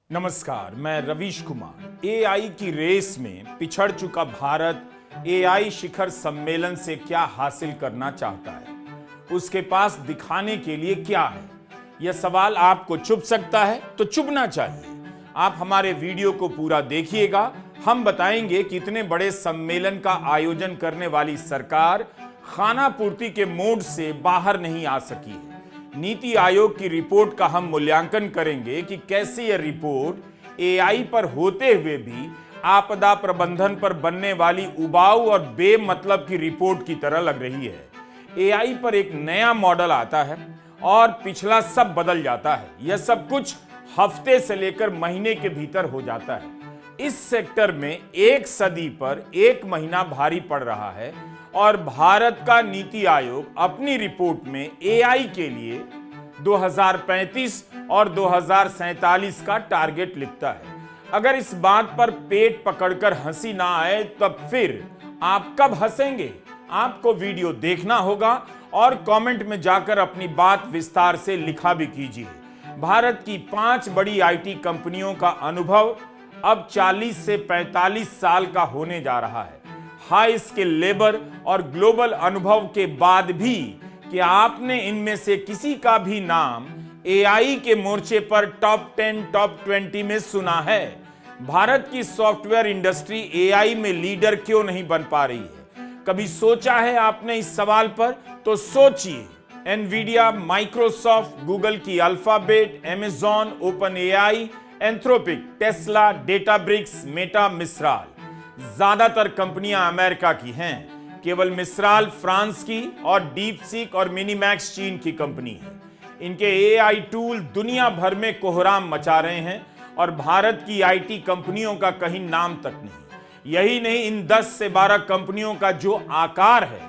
नमस्कार, मैं रवीश कुमार। एआई की रेस में पिछड़ चुका भारत एआई शिखर सम्मेलन से क्या हासिल करना चाहता है, उसके पास दिखाने के लिए क्या है? यह सवाल आपको चुभ सकता है तो चुभना चाहिए। आप हमारे वीडियो को पूरा देखिएगा। हम बताएंगे कि इतने बड़े सम्मेलन का आयोजन करने वाली सरकार खाना पूर्ति के मोड से बाहर नहीं आ सकी है। नीति आयोग की रिपोर्ट का हम मूल्यांकन करेंगे कि कैसे यह रिपोर्ट एआई पर होते हुए भी आपदा प्रबंधन पर बनने वाली उबाऊ और बेमतलब की रिपोर्ट की तरह लग रही है। एआई पर एक नया मॉडल आता है और पिछला सब बदल जाता है। यह सब कुछ हफ्ते से लेकर महीने के भीतर हो जाता है। इस सेक्टर में एक सदी पर एक महीना भारी पड़ रहा है और भारत का नीति आयोग अपनी रिपोर्ट में एआई के लिए 2035 और 2047 का टारगेट लिखता है। अगर इस बात पर पेट पकड़कर हंसी ना आए तब फिर आप कब हंसेंगे? आपको वीडियो देखना होगा और कमेंट में जाकर अपनी बात विस्तार से लिखा भी कीजिए। भारत की 5 बड़ी आईटी कंपनियों का अनुभव अब 40 से 45 साल का होने जा रहा है। हाई स्किल लेबर और ग्लोबल अनुभव के बाद भी क्या आपने इनमें से किसी का भी नाम एआई के मोर्चे पर टॉप 10, टॉप 20 में सुना है? भारत की सॉफ्टवेयर इंडस्ट्री एआई में लीडर क्यों नहीं बन पा रही है? कभी सोचा है आपने इस सवाल पर? तो सोचिए। एनवीडिया, माइक्रोसॉफ्ट, गूगल की Alphabet, Amazon, Open AI, Anthropic, Tesla, Databricks, Meta, Mistral, ज्यादातर कंपनियां अमेरिका की हैं। केवल मिस्राल फ्रांस की और डीपसीक और मिनीमैक्स चीन की कंपनी है। इनके एआई टूल दुनिया भर में कोहराम मचा रहे हैं और भारत की आईटी कंपनियों का कहीं नाम तक नहीं। यही नहीं, इन 10 से 12 कंपनियों का जो आकार है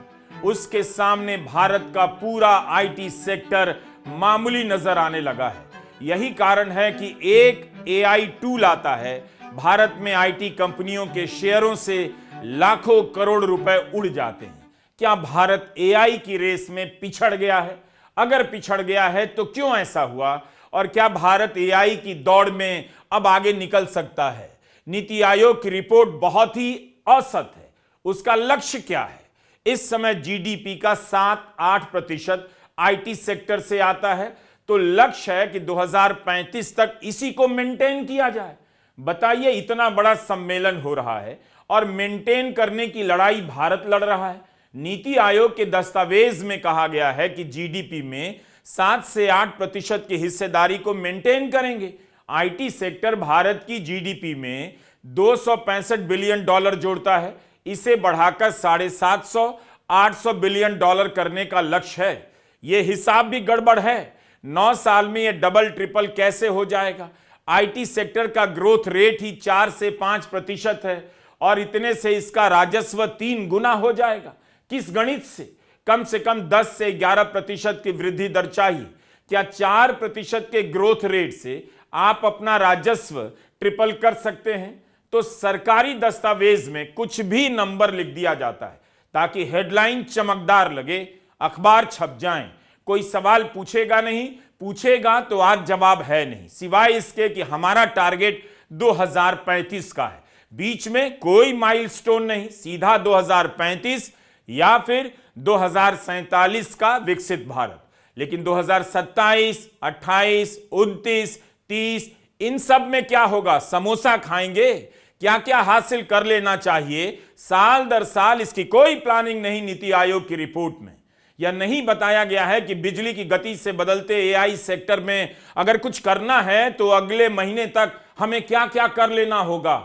उसके सामने भारत का पूरा आईटी सेक्टर मामूली नजर आने लगा है। यही कारण है कि एक एआई टूल आता है, भारत में आईटी कंपनियों के शेयरों से लाखों करोड़ रुपए उड़ जाते हैं। क्या भारत एआई की रेस में पिछड़ गया है? अगर पिछड़ गया है तो क्यों ऐसा हुआ? और क्या भारत एआई की दौड़ में अब आगे निकल सकता है? नीति आयोग की रिपोर्ट बहुत ही औसत है। उसका लक्ष्य क्या है? इस समय जीडीपी का 7-8% आईटी सेक्टर से आता है, तो लक्ष्य है कि 2035 तक इसी को मेंटेन किया जाए। बताइए, इतना बड़ा सम्मेलन हो रहा है और मेंटेन करने की लड़ाई भारत लड़ रहा है। नीति आयोग के दस्तावेज में कहा गया है कि जीडीपी में 7 से 8% की हिस्सेदारी को मेंटेन करेंगे। आईटी सेक्टर भारत की जीडीपी में $265 बिलियन जोड़ता है। इसे बढ़ाकर 750-800 बिलियन करने का लक्ष्य है। यह हिसाब भी गड़बड़ है। 9 साल में यह डबल ट्रिपल कैसे हो जाएगा? आईटी सेक्टर का ग्रोथ रेट ही 4 से 5% है और इतने से इसका राजस्व 3 गुना हो जाएगा। किस गणित से? कम 10 से 11% की वृद्धि दर चाहिए। क्या 4% के ग्रोथ रेट से आप अपना राजस्व ट्रिपल कर सकते हैं? तो सरकारी दस्तावेज में कुछ भी नंबर लिख दिया जाता है ताकि हेडलाइन चमकदार लगे, अखबार छप जाएं। कोई सवाल पूछेगा नहीं, पूछेगा तो आज जवाब है नहीं, सिवाय इसके कि हमारा टारगेट 2035 का है। बीच में कोई माइलस्टोन नहीं, सीधा 2035 या फिर 2047 का विकसित भारत। लेकिन 2027, 28, 29, 30 इन सब में क्या होगा? समोसा खाएंगे? क्या क्या हासिल कर लेना चाहिए? साल दर साल इसकी कोई प्लानिंग नहीं। नीति आयोग की रिपोर्ट में यह नहीं बताया गया है कि बिजली की गति से बदलते एआई सेक्टर में अगर कुछ करना है तो अगले महीने तक हमें क्या क्या कर लेना होगा।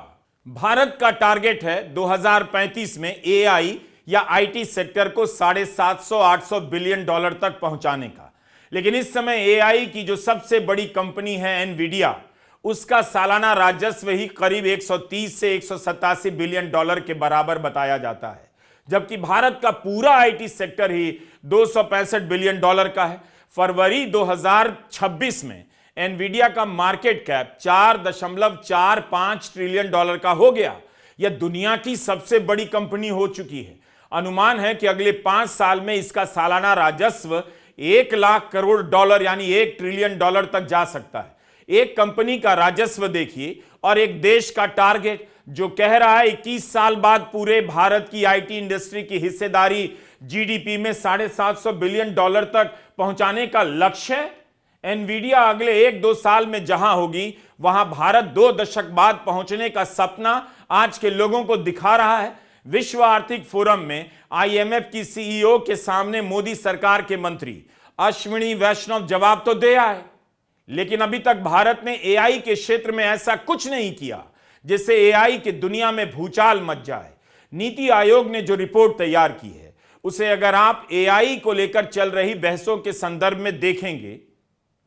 भारत का टारगेट है 2035 में एआई या आईटी सेक्टर को 750-800 बिलियन तक पहुंचाने का। लेकिन इस समय एआई की जो सबसे बड़ी कंपनी है एनवीडिया, उसका सालाना राजस्व ही करीब 130 से 187 बिलियन के बराबर बताया जाता है, जबकि भारत का पूरा आईटी सेक्टर ही 265 बिलियन का है। फरवरी 2026 में एनवीडिया का मार्केट कैप 4.45 ट्रिलियन का हो गया। यह दुनिया की सबसे बड़ी कंपनी हो चुकी है। अनुमान है कि अगले 5 साल में इसका सालाना राजस्व $1 लाख करोड़ यानी $1 ट्रिलियन तक जा सकता है। एक कंपनी का राजस्व देखिए और एक देश का टारगेट जो कह रहा है 21 साल बाद पूरे भारत की आईटी इंडस्ट्री की हिस्सेदारी जीडीपी में $750 बिलियन तक पहुंचाने का लक्ष्य है। एनवीडिया अगले 1-2 साल में जहां होगी वहां भारत 2 दशक बाद पहुंचने का सपना आज के लोगों को दिखा रहा है। विश्व आर्थिक फोरम में आईएमएफ की सीईओ के सामने मोदी सरकार के मंत्री अश्विनी वैष्णव जवाब तो दे आए, लेकिन अभी तक भारत ने एआई के क्षेत्र में ऐसा कुछ नहीं किया जिससे एआई की दुनिया में भूचाल मच जाए। नीति आयोग ने जो रिपोर्ट तैयार की है उसे अगर आप एआई को लेकर चल रही बहसों के संदर्भ में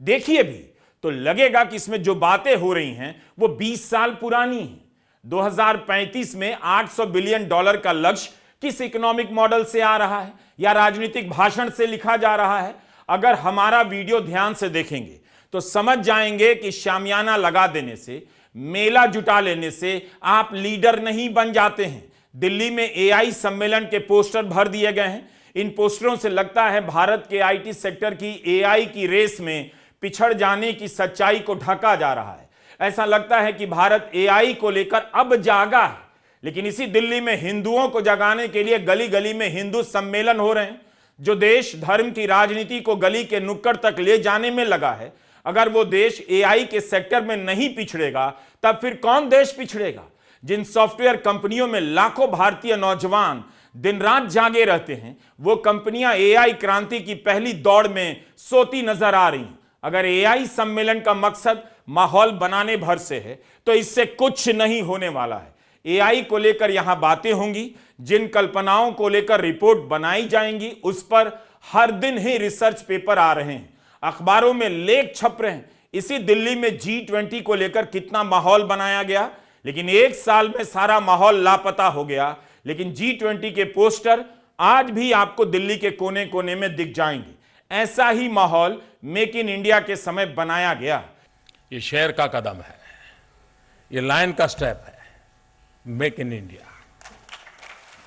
देखिए भी तो लगेगा कि इसमें जो बातें हो रही हैं वो 20 साल पुरानी हैं। 2035 में $800 बिलियन का लक्ष्य किस इकोनॉमिक मॉडल से आ रहा है या राजनीतिक भाषण से लिखा जा रहा है? अगर हमारा वीडियो ध्यान से देखेंगे तो समझ जाएंगे कि शामियाना लगा देने से, मेला जुटा लेने से आप लीडर नहीं बन जाते हैं। दिल्ली में एआई सम्मेलन के पोस्टर भर दिए गए हैं। इन पोस्टरों से लगता है भारत के आईटी सेक्टर की एआई की रेस में पिछड़ जाने की सच्चाई को ढका जा रहा है। ऐसा लगता है कि भारत एआई को लेकर अब जागा है, लेकिन इसी दिल्ली में हिंदुओं को जगाने के लिए गली गली में हिंदू सम्मेलन हो रहे हैं। जो देश धर्म की राजनीति को गली के नुक्कड़ तक ले जाने में लगा है, अगर वो देश एआई के सेक्टर में नहीं पिछड़ेगा तब फिर कौन देश पिछड़ेगा? जिन सॉफ्टवेयर कंपनियों में लाखों भारतीय नौजवान दिन रात जागे रहते हैं, वो कंपनियां एआई क्रांति की पहली दौड़ में सोती नजर आ रही हैं। अगर एआई सम्मेलन का मकसद माहौल बनाने भर से है तो इससे कुछ नहीं होने वाला है। एआई को लेकर यहां बातें होंगी, जिन कल्पनाओं को लेकर रिपोर्ट बनाई जाएंगी उस पर हर दिन ही रिसर्च पेपर आ रहे हैं, अखबारों में लेख छप रहे हैं। इसी दिल्ली में G20 को लेकर कितना माहौल बनाया गया, लेकिन 1 साल में सारा माहौल लापता हो गया। लेकिन G20 के पोस्टर आज भी आपको दिल्ली के कोने कोने में दिख जाएंगे। ऐसा ही माहौल मेक इन इंडिया के समय बनाया गया। ये शेर का कदम है, ये लाइन का स्टेप है। Make in India,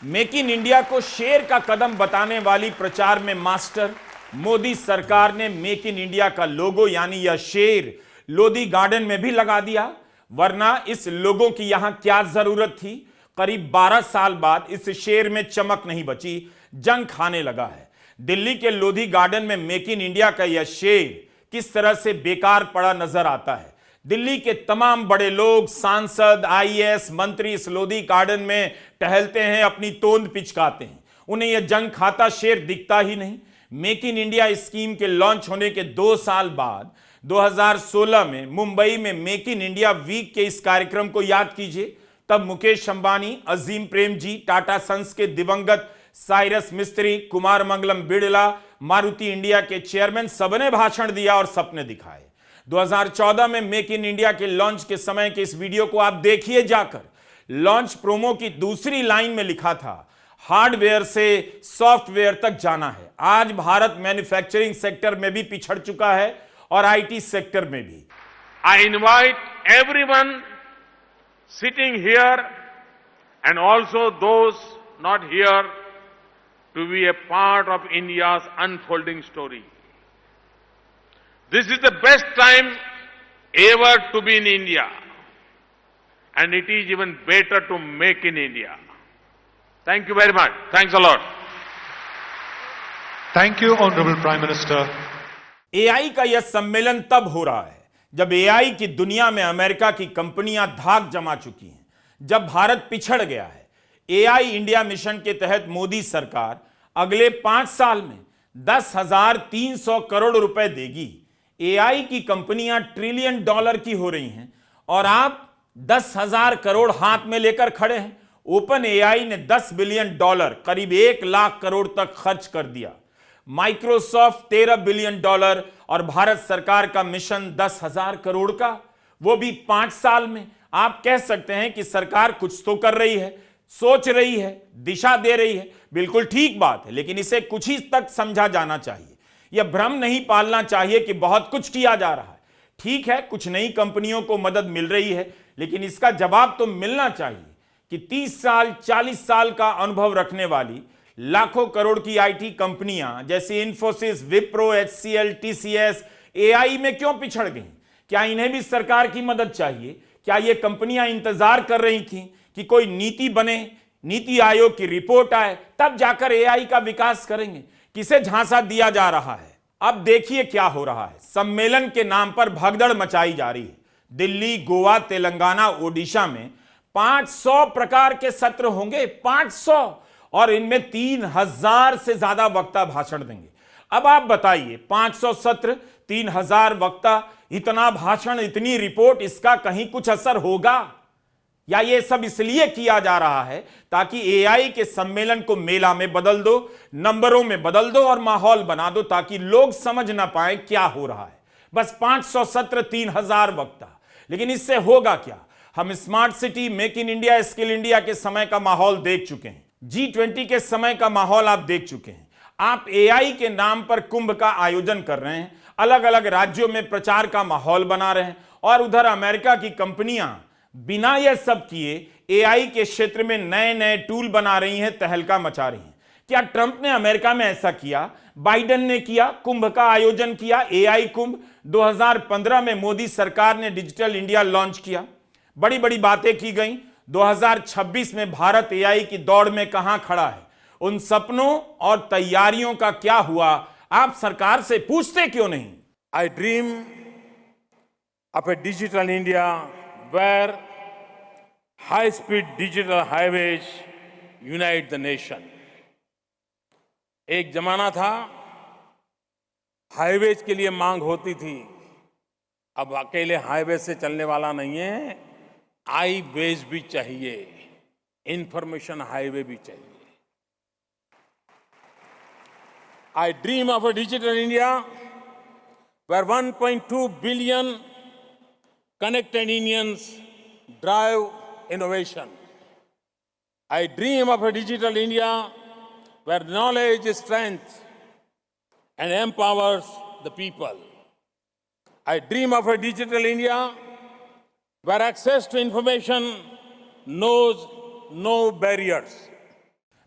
make in India को शेर का कदम बताने वाली प्रचार में मास्टर मोदी सरकार ने मेक इन इंडिया का लोगो यानी यह शेर लोधी गार्डन में भी लगा दिया, वरना इस लोगो की यहां क्या जरूरत थी? करीब 12 साल बाद इस शेर में चमक नहीं बची, जंग खाने लगा है। दिल्ली के लोधी गार्डन में मेक इन इंडिया का यह शेर किस तरह से बेकार पड़ा नजर आता है। दिल्ली के तमाम बड़े लोग, सांसद, आईएएस मंत्री इस लोधी गार्डन में टहलते हैं, अपनी तोंद पिचकाते हैं। उन्हें यह जंग खाता शेर दिखता ही नहीं। मेक इन इंडिया स्कीम के लॉन्च होने के 2 साल बाद 2016 में मुंबई में मेक इन इंडिया वीक के इस कार्यक्रम को याद कीजिए। तब मुकेश अंबानी, अजीम प्रेमजी, टाटा सन्स के दिवंगत साइरस मिस्त्री, कुमार मंगलम बिड़ला, मारुति इंडिया के चेयरमैन सबने भाषण दिया और सपने दिखाए। 2014 में मेक इन इंडिया के लॉन्च के समय के इस वीडियो को आप देखिए जाकर। लॉन्च प्रोमो की दूसरी लाइन में लिखा था, हार्डवेयर से सॉफ्टवेयर तक जाना है। आज भारत मैन्युफैक्चरिंग सेक्टर में भी पिछड़ चुका है और आईटी सेक्टर में भी। I invite everyone sitting here and also those not here to be a part of India's unfolding story. This is the best time ever to be in India, and it is even better to make in India. Thank you very much. Thanks a lot. Thank you, Honorable Prime Minister. AI का यह सम्मेलन तब हो रहा है जब AI की दुनिया में अमेरिका की कंपनियां धाक जमा चुकी हैं, जब भारत पिछड़ गया है। एआई इंडिया मिशन के तहत मोदी सरकार अगले 5 साल में 10,300 करोड़ रुपए देगी। एआई की कंपनियां $1 ट्रिलियन की हो रही हैं और आप 10,000 करोड़ हाथ में लेकर खड़े हैं। ओपन एआई ने $10 बिलियन करीब 1 लाख करोड़ तक खर्च कर दिया। माइक्रोसॉफ्ट $13 बिलियन और भारत सरकार का मिशन 10,000 करोड़ का, वो भी 5 साल में। आप कह सकते हैं कि सरकार कुछ तो कर रही है, सोच रही है, दिशा दे रही है, बिल्कुल ठीक बात है, लेकिन इसे कुछ ही तक समझा जाना चाहिए। यह भ्रम नहीं पालना चाहिए कि बहुत कुछ किया जा रहा है। ठीक है, कुछ नई कंपनियों को मदद मिल रही है, लेकिन इसका जवाब तो मिलना चाहिए कि 30 साल 40 साल का अनुभव रखने वाली लाखों करोड़ की आईटी कंपनियां जैसे Infosys, Wipro, HCL, TCS AI में क्यों पिछड़ गई? क्या इन्हें भी सरकार की मदद चाहिए? क्या ये कंपनियां इंतजार कर रही थीं कि कोई नीति बने, नीति आयोग की रिपोर्ट आए, तब जाकर एआई का विकास करेंगे? किसे झांसा दिया जा रहा है? अब देखिए क्या हो रहा है। सम्मेलन के नाम पर भगदड़ मचाई जा रही है। दिल्ली, गोवा, तेलंगाना, ओडिशा में 500 प्रकार के सत्र होंगे, 500, और इनमें 3000 से ज्यादा वक्ता भाषण देंगे। अब आप बताइए, 500 सत्र, 3000 वक्ता, इतना भाषण, इतनी रिपोर्ट, इसका कहीं कुछ असर होगा? या ये सब इसलिए किया जा रहा है ताकि एआई के सम्मेलन को मेला में बदल दो, नंबरों में बदल दो और माहौल बना दो ताकि लोग समझ ना पाए क्या हो रहा है? बस 500 सत्र, 3000 वक्ता। लेकिन इससे होगा क्या? हम smart city, make in India, skill India के समय का माहौल देख चुके हैं, G20 के समय का माहौल आप देख चुके हैं। आप एआई के नाम पर कुंभ का आयोजन कर रहे हैं, अलग अलग राज्यों में प्रचार का माहौल बना रहे हैं, और उधर अमेरिका की कंपनियां बिना यह सब किए एआई के क्षेत्र में नए नए टूल बना रही हैं, तहलका मचा रही हैं। क्या ट्रंप ने अमेरिका में ऐसा किया? बाइडेन ने किया, कुंभ का आयोजन किया, एआई कुंभ। 2015 में मोदी सरकार ने डिजिटल इंडिया लॉन्च किया, बड़ी बड़ी बातें की गई। 2026 में भारत एआई की दौड़ में कहां खड़ा है? उन सपनों और तैयारियों का क्या हुआ? आप सरकार से पूछते क्यों नहीं? I dream of a digital India where high-speed digital highways unite the nation. एक जमाना था हाईवेज के लिए मांग होती थी, अब अकेले हाईवे से चलने वाला नहीं है, आई वेज भी चाहिए, इंफॉर्मेशन हाईवे भी चाहिए। I dream of a digital India where 1.2 billion connected Indians drive innovation. I dream of a digital India where knowledge is strength and empowers the people. I dream of a digital India where access to information knows no barriers.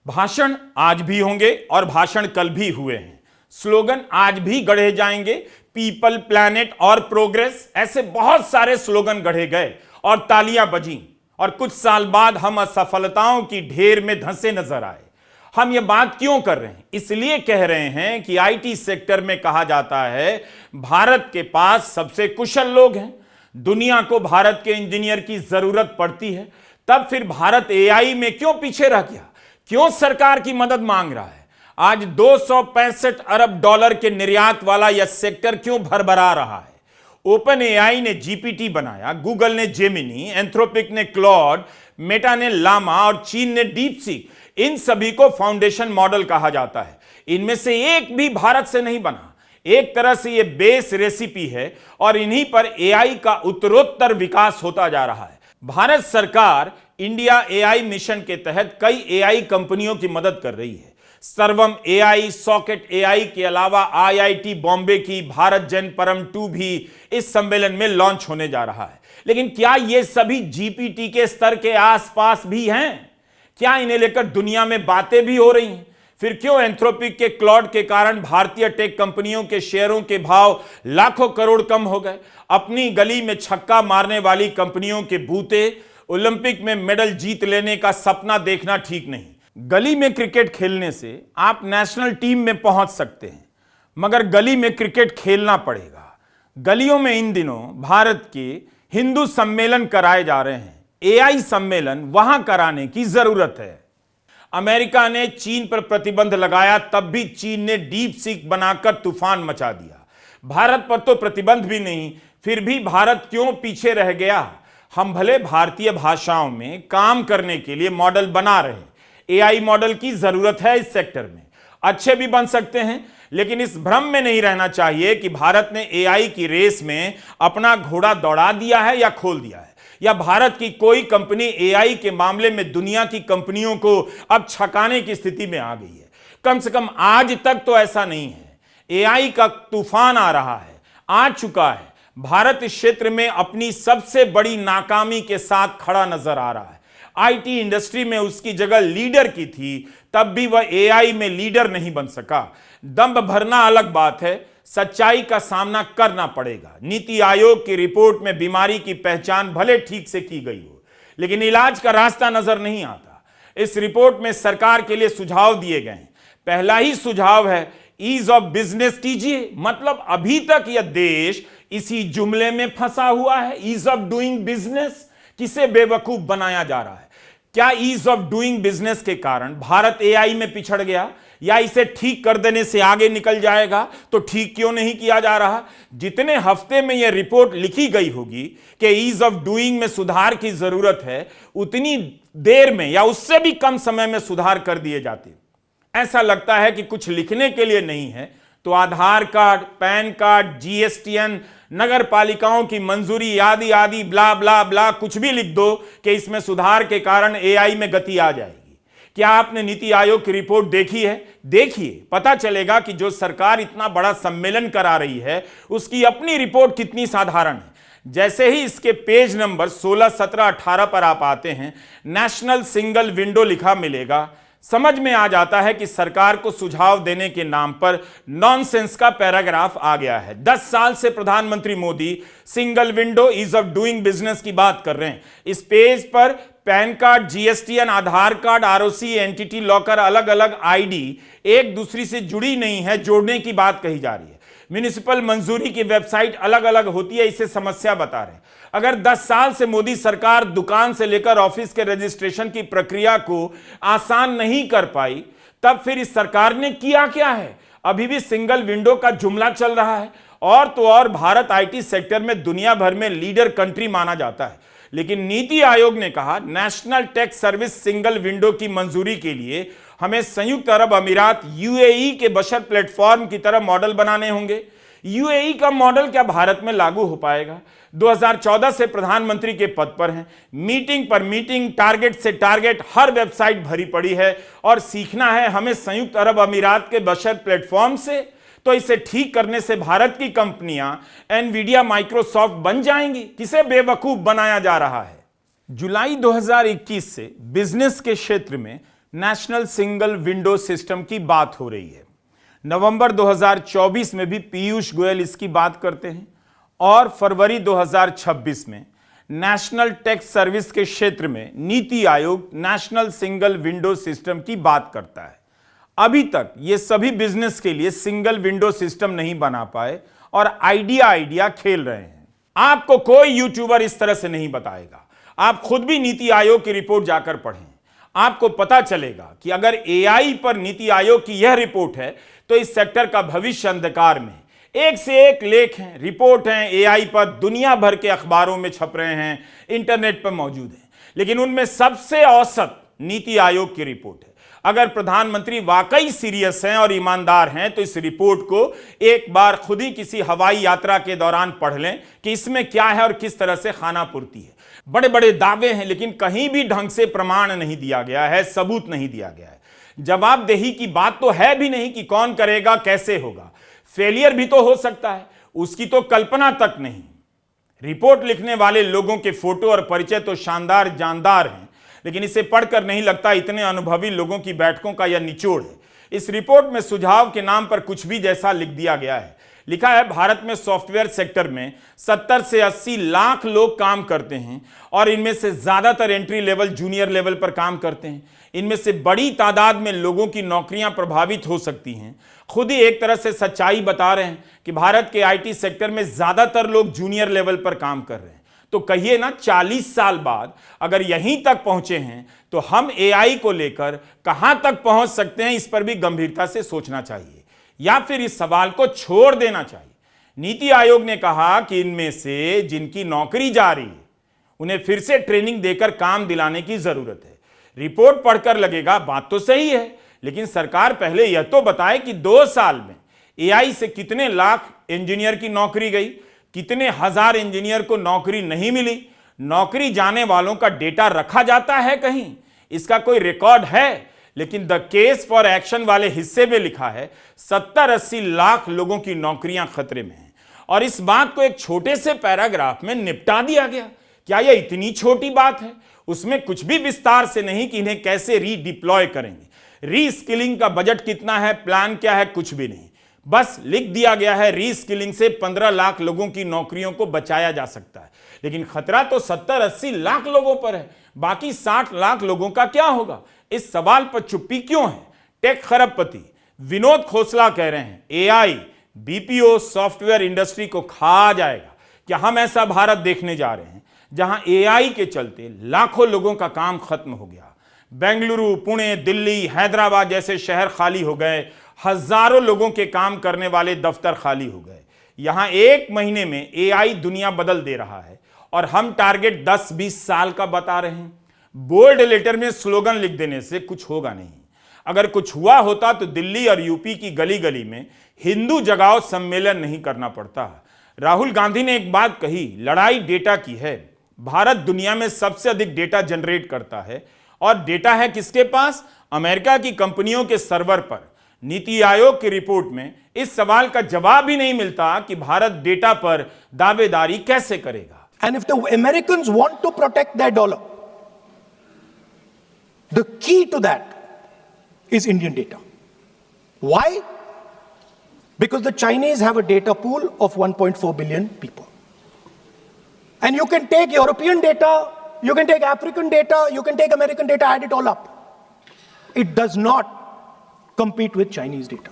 भाषण आज भी होंगे और भाषण कल भी हुए हैं, स्लोगन आज भी गढ़े जाएंगे, पीपल, प्लैनेट और प्रोग्रेस, ऐसे बहुत सारे स्लोगन गढ़े गए और तालियां बजीं, और कुछ साल बाद हम असफलताओं की ढेर में धंसे नजर आए। हम ये बात क्यों कर रहे हैं? इसलिए कह रहे हैं कि आईटी सेक्टर में कहा जाता है भारत के पास सबसे कुशल लोग हैं, दुनिया को भारत के इंजीनियर की जरूरत पड़ती है। तब फिर भारत एआई में क्यों पीछे रह गया? क्यों सरकार की मदद मांग रहा है? आज 265 अरब डॉलर के निर्यात वाला यह सेक्टर क्यों भरभरा रहा है? ओपन एआई ने जीपीटी बनाया, गूगल ने जेमिनी, एंथ्रोपिक ने क्लॉड, मेटा ने लामा और चीन ने डीप सीक। इन सभी को फाउंडेशन मॉडल कहा जाता है। इनमें से एक भी भारत से नहीं बना। एक तरह से यह बेस रेसिपी है और इन्हीं पर एआई का उत्तरोत्तर विकास होता जा रहा है। भारत सरकार इंडिया एआई मिशन के तहत कई एआई कंपनियों की मदद कर रही है। सर्वम एआई, सॉकेट एआई के अलावा आईआईटी बॉम्बे की भारत जन परम 2 भी इस सम्मेलन में लॉन्च होने जा रहा है। लेकिन क्या ये सभी जीपीटी के स्तर के आसपास भी हैं? क्या इन्हें लेकर दुनिया में बातें भी हो रही हैं? फिर क्यों एंथ्रोपिक के क्लॉड के कारण भारतीय टेक कंपनियों के शेयरों के भाव लाखों करोड़ कम हो गए? अपनी गली में छक्का मारने वाली कंपनियों के बूते ओलंपिक में मेडल जीत लेने का सपना देखना ठीक नहीं। गली में क्रिकेट खेलने से आप नेशनल टीम में पहुंच सकते हैं, मगर गली में क्रिकेट खेलना पड़ेगा। गलियों में इन दिनों भारत के हिंदू सम्मेलन कराए जा रहे हैं। एआई सम्मेलन वहां कराने की जरूरत है। अमेरिका ने चीन पर प्रतिबंध लगाया, तब भी चीन ने डीप सीक बनाकर तूफान मचा दिया। भारत पर तो प्रतिबंध भी नहीं, फिर भी भारत क्यों पीछे रह गया? हम भले भारतीय भाषाओं में काम करने के लिए मॉडल बना रहे हैं, एआई मॉडल की जरूरत है इस सेक्टर में, अच्छे भी बन सकते हैं, लेकिन इस भ्रम में नहीं रहना चाहिए कि भारत ने एआई की रेस में अपना घोड़ा दौड़ा दिया है या खोल दिया है, या भारत की कोई कंपनी एआई के मामले में दुनिया की कंपनियों को अब छकाने की स्थिति में आ गई है। कम से कम आज तक तो ऐसा नहीं है। एआई का तूफान आ रहा है, आ चुका है। भारत इस क्षेत्र में अपनी सबसे बड़ी नाकामी के साथ खड़ा नजर आ रहा है। आईटी इंडस्ट्री में उसकी जगह लीडर की थी, तब भी वह एआई में लीडर नहीं बन सका। दंभ भरना अलग बात है, सच्चाई का सामना करना पड़ेगा। नीति आयोग की रिपोर्ट में बीमारी की पहचान भले ठीक से की गई हो, लेकिन इलाज का रास्ता नजर नहीं आता। इस रिपोर्ट में सरकार के लिए सुझाव दिए गए हैं। पहला ही सुझाव है ईज ऑफ बिजनेस कीजिए। मतलब अभी तक यह देश इसी जुमले में फंसा हुआ है, ईज ऑफ डूइंग बिजनेस। किसे बेवकूफ बनाया जा रहा है? क्या ईज ऑफ डूइंग बिजनेस के कारण भारत एआई में पिछड़ गया, या इसे ठीक कर देने से आगे निकल जाएगा? तो ठीक क्यों नहीं किया जा रहा? जितने हफ्ते में यह रिपोर्ट लिखी गई होगी कि ईज ऑफ डूइंग में सुधार की जरूरत है, उतनी देर में या उससे भी कम समय में सुधार कर दिए जाते। ऐसा लगता है कि कुछ लिखने के लिए नहीं है तो आधार कार्ड, पैन कार्ड, जीएसटीएन, नगर पालिकाओं की मंजूरी आदि आदि ब्ला ब्ला ब्ला कुछ भी लिख दो कि इसमें सुधार के कारण एआई में गति आ जाएगी। क्या आपने नीति आयोग की रिपोर्ट देखी है? देखिए, पता चलेगा कि जो सरकार इतना बड़ा सम्मेलन करा रही है उसकी अपनी रिपोर्ट कितनी साधारण है। जैसे ही इसके पेज नंबर 16, 17, 18 पर आप आते हैं, नेशनल सिंगल विंडो लिखा मिलेगा। समझ में आ जाता है कि सरकार को सुझाव देने के नाम पर नॉनसेंस का पैराग्राफ आ गया है। 10 साल से प्रधानमंत्री Modi single window, ease of doing business की बात कर रहे हैं। इस पेज पर PAN card, GSTN, Aadhaar card, ROC, entity locker, अलग अलग आईडी एक दूसरी से जुड़ी नहीं है, जोड़ने की बात कही जा रही है। म्युनिसिपल मंजूरी की वेबसाइट अलग अलग होती है, इसे समस्या बता रहे हैं। अगर 10 साल से मोदी सरकार दुकान से लेकर ऑफिस के रजिस्ट्रेशन की प्रक्रिया को आसान नहीं कर पाई, तब फिर इस सरकार ने किया क्या है? अभी भी सिंगल विंडो का जुमला चल रहा है। और तो और भारत आईटी सेक्टर में दुनिया भर में लीडर कंट्री माना जाता है, लेकिन नीति आयोग ने कहा national tech service single window की मंजूरी के लिए हमें संयुक्त अरब अमीरात यूएई के बशर प्लेटफॉर्म की तरह मॉडल बनाने होंगे। यूएई का मॉडल क्या भारत में लागू हो पाएगा? 2014 से प्रधानमंत्री के पद पर हैं, मीटिंग पर मीटिंग, टारगेट से टारगेट, हर वेबसाइट भरी पड़ी है और सीखना है हमें संयुक्त अरब अमीरात के बशर प्लेटफॉर्म से। तो इसे ठीक करने से भारत की कंपनियां एनवीडिया, माइक्रोसॉफ्ट बन जाएंगी। किसे बेवकूफ बनाया जा रहा है? जुलाई 2021 से बिजनेस के क्षेत्र में नेशनल सिंगल विंडो सिस्टम की बात हो रही है। नवंबर 2024 में भी पीयूष गोयल इसकी बात करते हैं और फरवरी 2026 में नेशनल टेक सर्विस के क्षेत्र में NITI Aayog national single window system की बात करता है। अभी तक ये सभी बिजनेस के लिए सिंगल विंडो सिस्टम नहीं बना पाए और आइडिया खेल रहे हैं। आपको कोई यूट्यूबर इस तरह से नहीं बताएगा। आप खुद भी नीति आयोग की रिपोर्ट जाकर पढ़ें, आपको पता चलेगा कि अगर एआई पर नीति आयोग की यह रिपोर्ट है तो इस सेक्टर का भविष्य अंधकार में। एक से एक लेख हैं, रिपोर्ट हैं एआई पर, दुनिया भर के अखबारों में छप रहे हैं, इंटरनेट पर मौजूद हैं, लेकिन उनमें सबसे औसत नीति आयोग की रिपोर्ट है। अगर प्रधानमंत्री वाकई सीरियस हैं और ईमानदार हैं तो इस रिपोर्ट को एक बार खुद ही किसी हवाई यात्रा के दौरान पढ़ लें कि इसमें क्या है और किस तरह से खाना पूर्ति है। बड़े बड़े दावे हैं, लेकिन कहीं भी ढंग से प्रमाण नहीं दिया गया है, सबूत नहीं दिया गया है। जवाबदेही की बात तो है भी नहीं कि कौन करेगा, कैसे होगा। फेलियर भी तो हो सकता है, उसकी तो कल्पना तक नहीं। रिपोर्ट लिखने वाले लोगों के फोटो और परिचय तो शानदार जानदार हैं, लेकिन इसे पढ़कर नहीं लगता इतने अनुभवी लोगों की बैठकों का यह निचोड़ है। इस रिपोर्ट में सुझाव के नाम पर कुछ भी जैसा लिख दिया गया है। लिखा है भारत में सॉफ्टवेयर सेक्टर में 70 से 80 लाख लोग काम करते हैं और इनमें से ज्यादातर एंट्री लेवल, जूनियर लेवल पर काम करते हैं। इनमें से बड़ी तादाद में लोगों की नौकरियां प्रभावित हो सकती हैं। खुद ही एक तरह से सच्चाई बता रहे हैं कि भारत के आईटी सेक्टर में ज्यादातर लोग जूनियर लेवल पर काम कर रहे हैं। तो कहिए ना, 40 साल बाद अगर यहीं तक पहुंचे हैं तो हम एआई को लेकर कहां तक पहुंच सकते हैं, इस पर भी गंभीरता से सोचना चाहिए या फिर इस सवाल को छोड़ देना चाहिए। नीति आयोग ने कहा कि इनमें से जिनकी नौकरी जा रही है उन्हें फिर से ट्रेनिंग देकर काम दिलाने की जरूरत है। रिपोर्ट पढ़कर लगेगा बात तो सही है, लेकिन सरकार पहले यह तो बताए कि 2 साल में एआई से कितने लाख इंजीनियर की नौकरी गई, कितने हजार इंजीनियर को नौकरी नहीं मिली, नौकरी जाने वालों का डेटा रखा जाता है कहीं, इसका कोई रिकॉर्ड है? लेकिन द केस फॉर एक्शन वाले हिस्से में लिखा है 70-80 लाख लोगों की नौकरियां खतरे में हैं और इस बात को एक छोटे से पैराग्राफ में निपटा दिया गया। क्या यह इतनी छोटी बात है? उसमें कुछ भी विस्तार से नहीं कि इन्हें कैसे रीडिप्लॉय करेंगे, रीस्किलिंग का बजट कितना है, प्लान क्या है, कुछ भी नहीं। बस लिख दिया गया है रीस्किलिंग से 15 लाख लोगों की नौकरियों को बचाया जा सकता है, लेकिन खतरा तो 70-80 लाख लोगों पर है। बाकी 60 लाख लोगों का क्या होगा? इस सवाल पर चुप्पी क्यों है? टेक खरबपति विनोद खोसला कह रहे हैं एआई बीपीओ सॉफ्टवेयर इंडस्ट्री को खा जाएगा। क्या हम ऐसा भारत देखने जा रहे हैं जहां एआई के चलते लाखों लोगों का काम खत्म हो गया? बेंगलुरु, पुणे, दिल्ली, हैदराबाद जैसे शहर खाली हो गए, हजारों लोगों के काम करने वाले दफ्तर खाली हो गए। यहां 1 महीने में एआई दुनिया बदल दे रहा है और हम टारगेट 10-20 साल का बता रहे हैं। बोल्ड लेटर में स्लोगन लिख देने से कुछ होगा नहीं। अगर कुछ हुआ होता तो दिल्ली और यूपी की गली गली में हिंदू जगाओ सम्मेलन नहीं करना पड़ता। राहुल गांधी ने एक बात कही, लड़ाई डेटा की है। भारत दुनिया में सबसे अधिक डेटा जनरेट करता है और डेटा है किसके पास? अमेरिका की कंपनियों के सर्वर पर। नीति आयोग की रिपोर्ट में इस सवाल का जवाब ही नहीं मिलता कि भारत डेटा पर दावेदारी कैसे करेगा। And if the Americans want to protect their dollar, the key to that is Indian data. Why? Because the Chinese have a data pool of 1.4 billion people. And you can take European data, you can take African data, you can take American data, add it all up. It does not compete with Chinese data.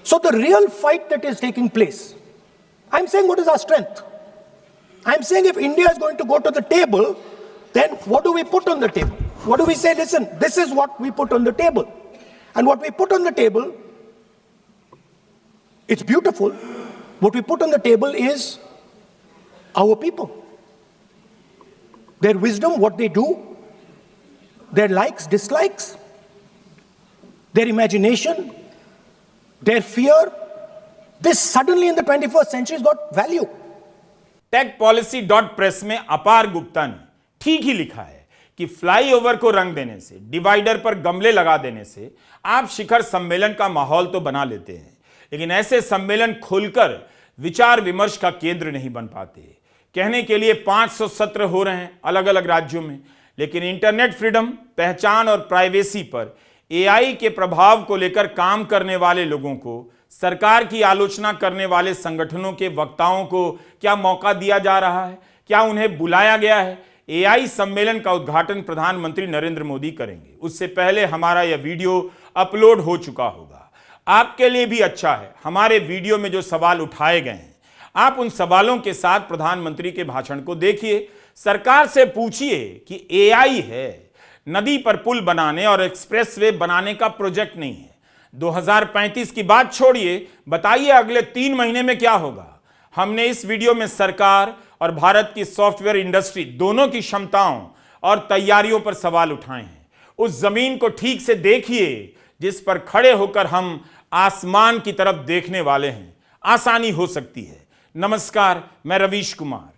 So the real fight that is taking place, I'm saying what is our strength? I'm saying if India is going to go to the table, then what do we put on the table? What do we say? Listen, this is what we put on the table. And what we put on the table, it's beautiful. What we put on the table is our people. Their wisdom, what they do, their likes, dislikes, their imagination, their fear. This suddenly in the 21st century has got value. techpolicy.press में अपार गुप्ता ने ठीक ही लिखा है कि flyover को रंग देने से, डिवाइडर पर गमले लगा देने से आप शिखर सम्मेलन का माहौल तो बना लेते हैं, लेकिन ऐसे सम्मेलन खुलकर विचार विमर्श का केंद्र नहीं बन पाते। कहने के लिए 500 सत्र हो रहे हैं अलग अलग राज्यों में, लेकिन इंटरनेट फ्रीडम, पहचान और प्राइवेसी पर एआई के प्रभाव को लेकर काम करने वाले लोगों को, सरकार की आलोचना करने वाले संगठनों के वक्ताओं को क्या मौका दिया जा रहा है? क्या उन्हें बुलाया गया है? एआई सम्मेलन का उद्घाटन प्रधानमंत्री नरेंद्र मोदी करेंगे। उससे पहले हमारा यह वीडियो अपलोड हो चुका होगा। आपके लिए भी अच्छा है, हमारे वीडियो में जो सवाल उठाए गए हैं, आप उन सवालों के साथ प्रधानमंत्री के भाषण को देखिए। सरकार से पूछिए कि एआई है, नदी पर पुल बनाने और एक्सप्रेसवे बनाने का प्रोजेक्ट नहीं है। 2035 की बात छोड़िए, बताइए अगले 3 महीने में क्या होगा। हमने इस वीडियो में सरकार और भारत की सॉफ्टवेयर इंडस्ट्री दोनों की क्षमताओं और तैयारियों पर सवाल उठाए हैं। उस जमीन को ठीक से देखिए जिस पर खड़े होकर हम आसमान की तरफ देखने वाले हैं। आसानी हो सकती है। नमस्कार, मैं रवीश कुमार।